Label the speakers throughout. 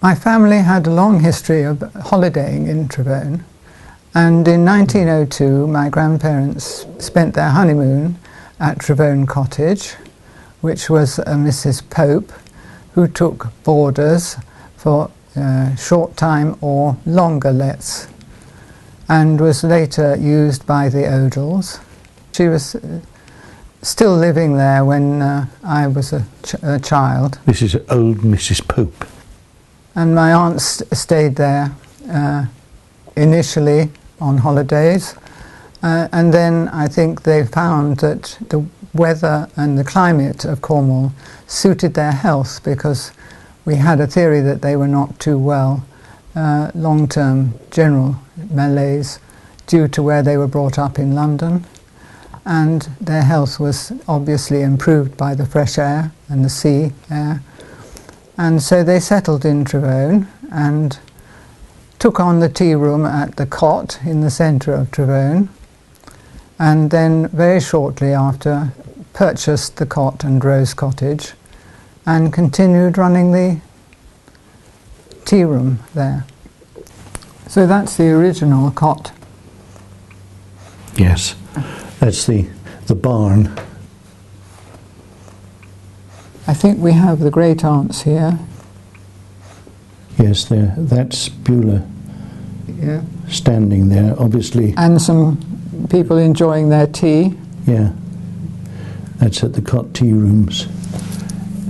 Speaker 1: My family had a long history of holidaying in Trevone, and in 1902 my grandparents spent their honeymoon at Trevone Cottage, which was a Mrs. Pope who took boarders for short time or longer lets, and was later used by the Odles. She was still living there when I was a child.
Speaker 2: This is old Mrs. Pope.
Speaker 1: And my aunts stayed there initially on holidays, and then I think they found that the weather and the climate of Cornwall suited their health, because we had a theory that they were not too well, long-term general malaise due to where they were brought up in London, and their health was obviously improved by the fresh air and the sea air. And so they settled in Trevone and took on the tea room at the Cot in the centre of Trevone, and then very shortly after purchased the Cot and Rose Cottage and continued running the tea room there. So that's the original Cot.
Speaker 2: Yes, that's the barn.
Speaker 1: I think we have the great aunts here.
Speaker 2: Yes, that's Beluah,
Speaker 1: Yeah.
Speaker 2: standing there, obviously.
Speaker 1: And some people enjoying their tea.
Speaker 2: Yeah, that's at the Cot Tea Rooms.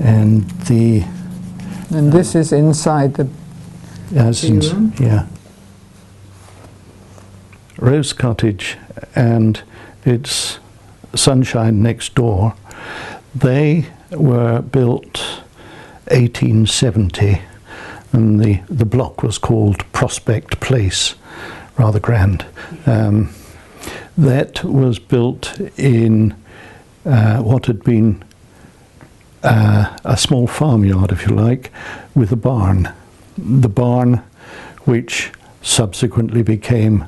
Speaker 2: And
Speaker 1: this is inside the tea room.
Speaker 2: Yeah. Rose Cottage and its sunshine next door, they were built 1870, and the block was called Prospect Place, rather grand. That was built in what had been a small farmyard, if you like, with a barn. The barn which subsequently became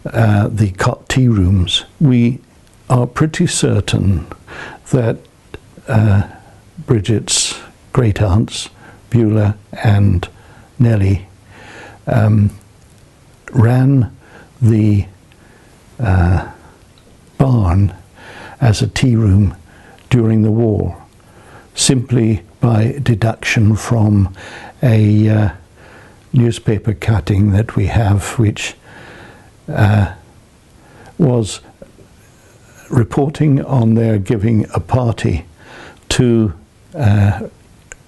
Speaker 2: the Cot Tea Rooms. We are pretty certain that Bridget's great aunts, Beluah and Nellie, ran the barn as a tea room during the war, simply by deduction from a newspaper cutting that we have, which was reporting on their giving a party to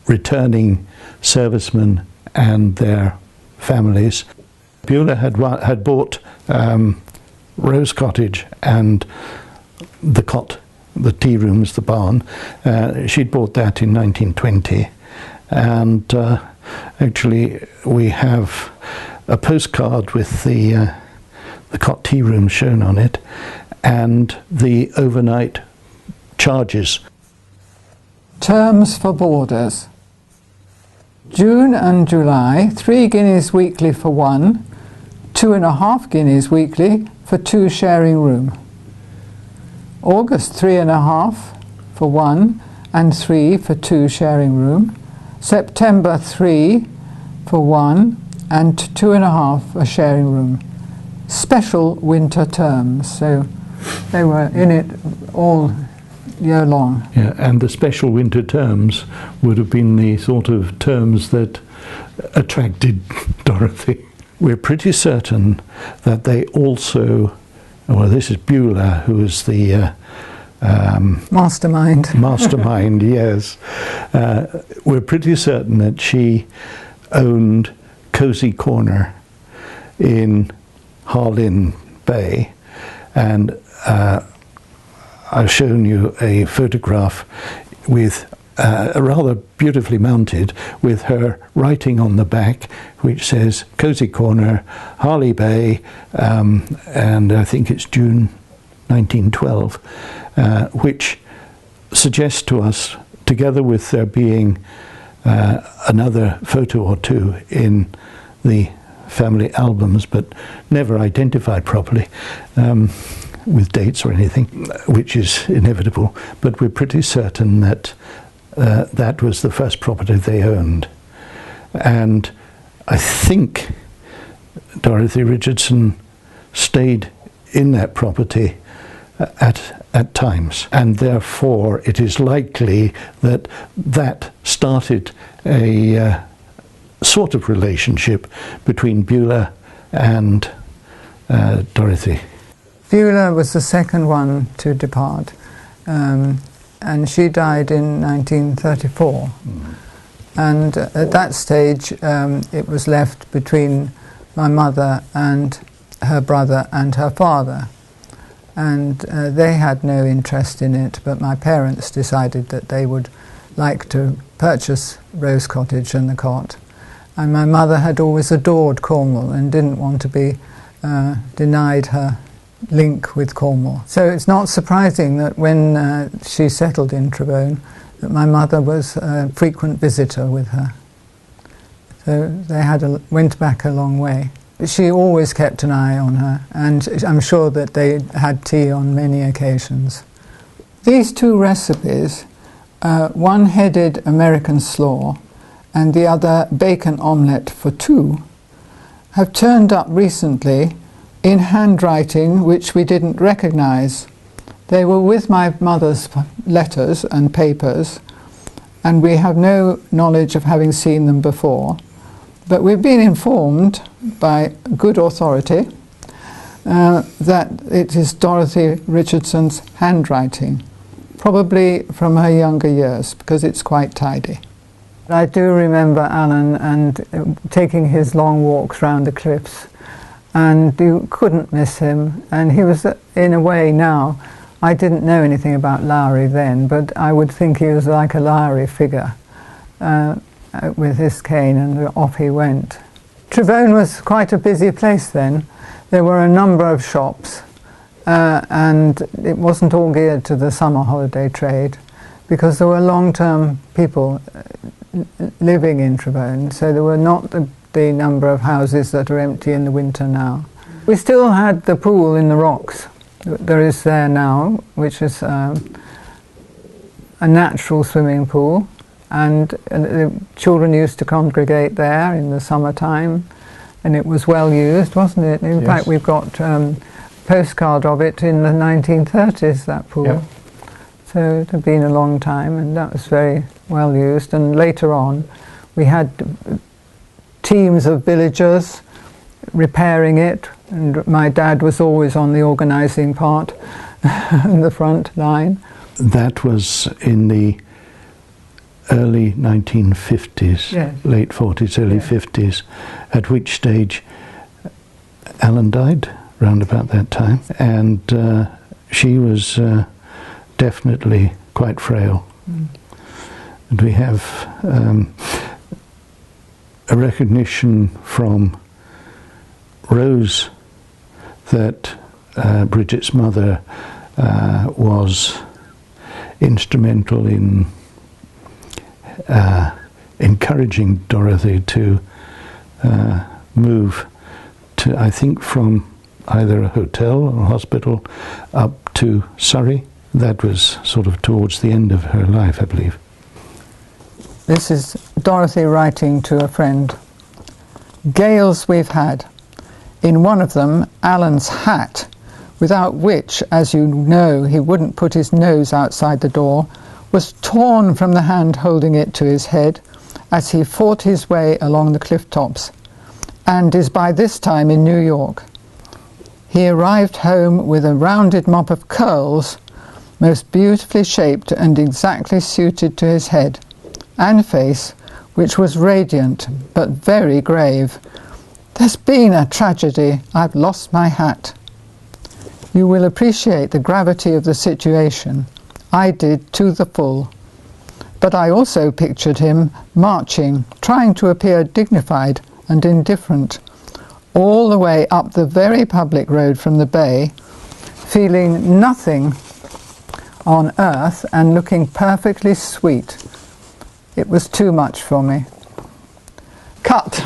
Speaker 2: returning servicemen and their families. Beluah had bought Rose Cottage and the Cot, the tea rooms, the barn. She'd bought that in 1920, and actually we have a postcard with the Cot Tea Room shown on it, and the overnight charges.
Speaker 1: Terms for boarders. June and July, 3 guineas weekly for one, 2.5 guineas weekly for 2 sharing room. August, 3.5 for one and 3 for 2 sharing room. September, 3 for one and 2.5 a sharing room. Special winter terms, so they were in it all year long.
Speaker 2: Yeah, and the special winter terms would have been the sort of terms that attracted Dorothy. We're pretty certain that they also, well, this is Beluah, who is the
Speaker 1: Mastermind.
Speaker 2: Mastermind, yes. We're pretty certain that she owned Cosy Corner in Harlyn Bay, and I've shown you a photograph with rather beautifully mounted, with her writing on the back which says Cosy Corner, Harlyn Bay, and I think it's June 1912, which suggests to us, together with there being another photo or two in the family albums, but never identified properly with dates or anything, which is inevitable, but we're pretty certain that that was the first property they owned. And I think Dorothy Richardson stayed in that property at times, and therefore it is likely that that started a sort of relationship between Beluah and Dorothy.
Speaker 1: Beluah was the second one to depart, and she died in 1934. And at that stage it was left between my mother and her brother and her father, and they had no interest in it, but my parents decided that they would like to purchase Rose Cottage and the Cot, and my mother had always adored Cornwall and didn't want to be denied her link with Cornwall. So it's not surprising that when she settled in Trevone that my mother was a frequent visitor with her. So they went back a long way. She always kept an eye on her, and I'm sure that they had tea on many occasions. These two recipes, one headed American slaw and the other bacon omelette for two, have turned up recently in handwriting which we didn't recognize. They were with my mother's letters and papers, and we have no knowledge of having seen them before. But we've been informed by good authority that it is Dorothy Richardson's handwriting, probably from her younger years, because it's quite tidy. I do remember Alan and taking his long walks round the cliffs, and you couldn't miss him. And he was, in a way now, I didn't know anything about Lowry then, but I would think he was like a Lowry figure. With his cane, and off he went. Trevone was quite a busy place then. There were a number of shops, and it wasn't all geared to the summer holiday trade, because there were long-term people living in Trevone, so there were not the number of houses that are empty in the winter now. We still had the pool in the rocks there is there now, which is a natural swimming pool. And the children used to congregate there in the summertime, and it was well used, wasn't it? In fact, we've got a postcard of it in the 1930s, that pool. Yeah. So it had been a long time, and that was very well used. And later on, we had teams of villagers repairing it, and my dad was always on the organising part, in the front line.
Speaker 2: That was in the early 1950s, yes. Late 40s, early 50s, at which stage Alan died round about that time, and she was definitely quite frail. And we have a recognition from Rose that Bridget's mother was instrumental in encouraging Dorothy to move to, I think, from either a hotel or a hospital up to Surrey. That was sort of towards the end of her life, I believe.
Speaker 1: This is Dorothy writing to a friend. Gales we've had. In one of them, Alan's hat, without which, as you know, he wouldn't put his nose outside the door, was torn from the hand holding it to his head as he fought his way along the cliff tops, and is by this time in New York. He arrived home with a rounded mop of curls, most beautifully shaped and exactly suited to his head and face, which was radiant but very grave. There's been a tragedy. I've lost my hat. You will appreciate the gravity of the situation. I did to the full. But I also pictured him marching, trying to appear dignified and indifferent, all the way up the very public road from the bay, feeling nothing on earth and looking perfectly sweet. It was too much for me. Cut!